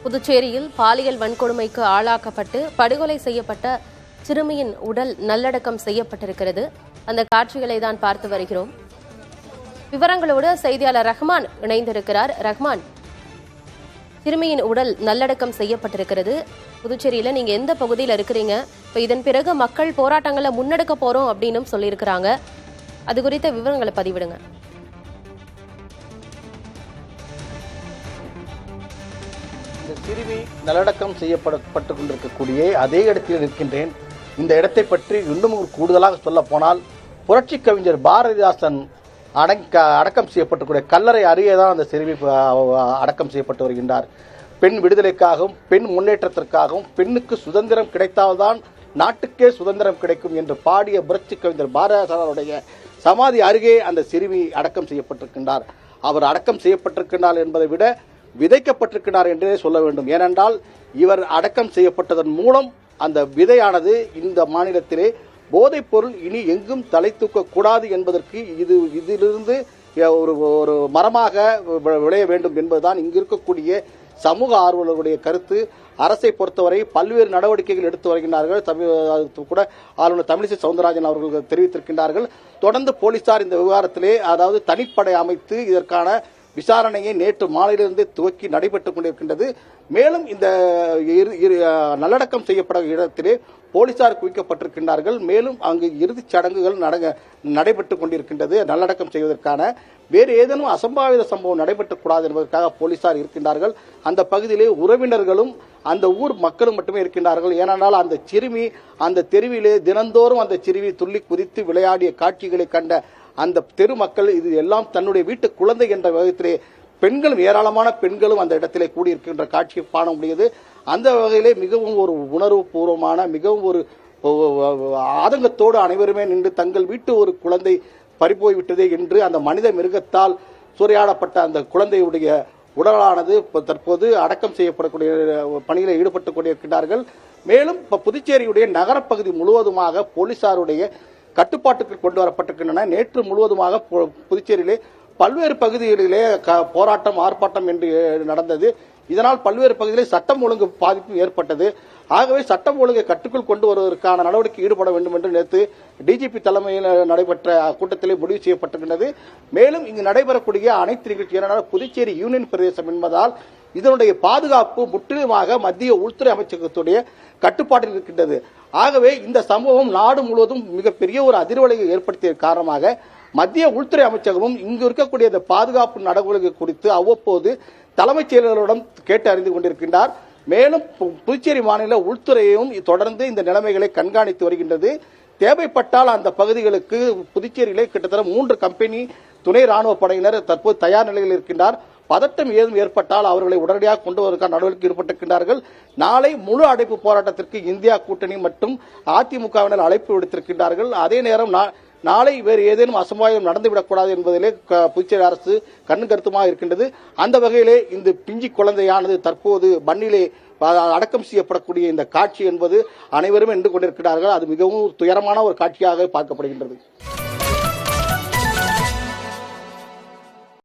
புதுச்சேரியில் பாலியல் வன்கொடுமைக்கு ஆளாக்கப்பட்டு படுகொலை செய்யப்பட்ட சிறுமியின் உடல் நல்லடக்கம் செய்யப்பட்டிருக்கிறது. அந்த காட்சிகளை தான் பார்த்து வருகிறோம். விவரங்களோடு செய்தியாளர் ரஹ்மான் இணைந்திருக்கிறார். ரஹ்மான், சிறுமியின் உடல் நல்லடக்கம் செய்யப்பட்டிருக்கிறது. புதுச்சேரியில நீங்க எந்த பகுதியில் இருக்கிறீங்க? இப்போ இதன் பிறகு மக்கள் போராட்டங்களை முன்னெடுக்க போறோம் அப்படின்னு சொல்லியிருக்கிறாங்க. அது குறித்த விவரங்களை பதிவிடுங்க. இந்த சிறுமி நல்லடக்கம் செய்யப்பட்டு கொண்டிருக்கக்கூடிய அதே இடத்தில் இருக்கின்றேன். இந்த இடத்தை பற்றி இன்னும் கூடுதலாக சொல்ல போனால் புரட்சி கவிஞர் பாரதிதாசன் அடக்கம் செய்யப்பட்டக்கூடிய கல்லறை அருகே தான் அந்த சிறுமி அடக்கம் செய்யப்பட்டு வருகின்றார். பெண் விடுதலைக்காகவும் பெண் முன்னேற்றத்திற்காகவும் பெண்ணுக்கு சுதந்திரம் கிடைத்தால்தான் நாட்டுக்கே சுதந்திரம் கிடைக்கும் என்று பாடிய புரட்சி கவிஞர் பாரதிதாசனுடைய சமாதி அருகே அந்த சிறுமி அடக்கம் செய்யப்பட்டிருக்கின்றார். அவர் அடக்கம் செய்யப்பட்டிருக்கின்றார் என்பதை விட விதைக்கப்பட்டிருக்கிறார் என்றே சொல்ல வேண்டும். ஏனென்றால் இவர் அடக்கம் செய்யப்பட்டதன் மூலம் அந்த விதையானது இந்த மாநிலத்திலே போதைப் பொருள் இனி எங்கும் தலை தூக்கக்கூடாது என்பதற்கு இதிலிருந்து ஒரு மரமாக விளைய வேண்டும் என்பதுதான் இங்கு இருக்கக்கூடிய சமூக ஆர்வலர்களுடைய கருத்து. அரசை பொறுத்தவரை பல்வேறு நடவடிக்கைகள் எடுத்து வருகின்றார்கள். கூட ஆளுநர் தமிழிசை சவுந்தரராஜன் அவர்கள் தெரிவித்திருக்கின்றார்கள். தொடர்ந்து போலீசார் இந்த விவகாரத்திலே அதாவது தனிப்படை அமைத்து இதற்கான விசாரணையை நேற்று மாலையிலிருந்து துவக்கி நடைபெற்றுக் கொண்டிருக்கின்றது. மேலும் இந்த நல்லடக்கம் செய்யப்பட்ட இடத்திலே போலீசார் குவிக்கப்பட்டிருக்கின்றார்கள். மேலும் அங்கு இறுதிச் சடங்குகள் நடைபெற்றுக் கொண்டிருக்கின்றது. நல்லடக்கம் செய்வதற்கான வேறு ஏதேனும் அசம்பாவித சம்பவம் நடைபெற்றக் கூடாது என்பதற்காக போலீசார் இருக்கின்றார்கள். அந்த பகுதியிலே உறவினர்களும் அந்த ஊர் மக்களும் மட்டுமே இருக்கின்றார்கள். ஏனென்றால் அந்த சிறுமி அந்த தெருவிலே தினந்தோறும் அந்த சிறுமி துள்ளி குதித்து விளையாடிய காட்சிகளை கண்ட அந்த தெரு மக்கள் இது எல்லாம் தன்னுடைய வீட்டு குழந்தை என்ற விதத்திலே பெண்களும் ஏராளமான பெண்களும் அந்த இடத்திலே கூடியிருக்கின்ற காட்சியை காண முடியுது. அந்த வகையிலே மிகவும் ஒரு உணர்வு பூர்வமான மிகவும் ஒரு ஆதங்கத்தோடு அனைவருமே நின்று தங்கள் வீட்டு ஒரு குழந்தை பறிபோய் விட்டதே என்று அந்த மனித மிருகத்தால் சூறையாடப்பட்ட அந்த குழந்தையுடைய உடலானது தற்போது அடக்கம் செய்யப்படக்கூடிய பணியில் ஈடுபட்டுக் கொண்டிருக்கிறார்கள். மேலும் புதுச்சேரியுடைய நகரப்பகுதி முழுவதுமாக போலீசாருடைய கட்டுப்பாட்டுக்கு கொண்டு வரப்பட்டிருக்கின்றன. நேற்று முழுவதுமாக புதுச்சேரியிலே பல்வேறு பகுதிகளிலே போராட்டம் ஆர்ப்பாட்டம் என்று நடந்தது. இதனால் பல்வேறு பகுதிகளில் சட்டம் ஒழுங்கு பாதிப்பு ஏற்பட்டது. ஆகவே சட்டம் ஒழுங்கை கட்டுக்குள் கொண்டு வருவதற்கான நடவடிக்கை ஈடுபட வேண்டும் என்று நேற்று டிஜிபி தலைமையில் நடைபெற்ற கூட்டத்திலே முடிவு செய்யப்பட்டிருக்கிறது. மேலும் இங்கு நடைபெறக்கூடிய அனைத்து நிகழ்ச்சிகள் புதுச்சேரி யூனியன் பிரதேசம் என்பதால் இதனுடைய பாதுகாப்பு முற்றிலுமாக மத்திய உள்துறை அமைச்சகத்துடைய கட்டுப்பாட்டில் இருக்கின்றது. ஆகவே இந்த சம்பவம் நாடு முழுவதும் மிகப்பெரிய ஒரு அதிர்வலையை ஏற்படுத்திய காரணமாக மத்திய உள்துறை அமைச்சகமும் இங்கு இருக்கக்கூடிய இந்த பாதுகாப்பு நடவடிக்கைகள் குறித்து அவ்வப்போது தலைமைச் செயலர்களிடம் கேட்டு அறிந்து கொண்டிருக்கின்றார். மேலும் புதுச்சேரி மாநில உள்துறையும் தொடர்ந்து இந்த நிலைமைகளை கண்காணித்து வருகின்றது. தேவைப்பட்டால் அந்த பகுதிகளுக்கு புதுச்சேரியிலே கிட்டத்தட்ட 3 கம்பெனி துணை ராணுவ படையினர் தற்போது தயார் நிலையில் இருக்கின்றார். பதட்டம் ஏதும் ஏற்பட்டால் அவர்களை உடனடியாக கொண்டு வருவதற்கான நடவடிக்கை ஈடுபட்டிருக்கின்றார்கள். நாளை முழு அடைப்பு போராட்டத்திற்கு இந்தியா கூட்டணி மற்றும் அதிமுகவினர் அழைப்பு விடுத்திருக்கின்றார்கள். அதே நேரம் நாளை வேறு ஏதேனும் அசம்பாவிதம் நடந்துவிடக்கூடாது என்பதிலே புதுச்சேரி அரசு கண்ணு கருத்துமாக இருக்கின்றது. அந்த வகையிலே இந்த பிஞ்சி குழந்தையானது தற்போது மண்ணிலே அடக்கம் செய்யப்படக்கூடிய இந்த காட்சி என்பது அனைவரும் என்று கொண்டிருக்கிறார்கள். அது மிகவும் துயரமான ஒரு காட்சியாக பார்க்கப்படுகின்றது.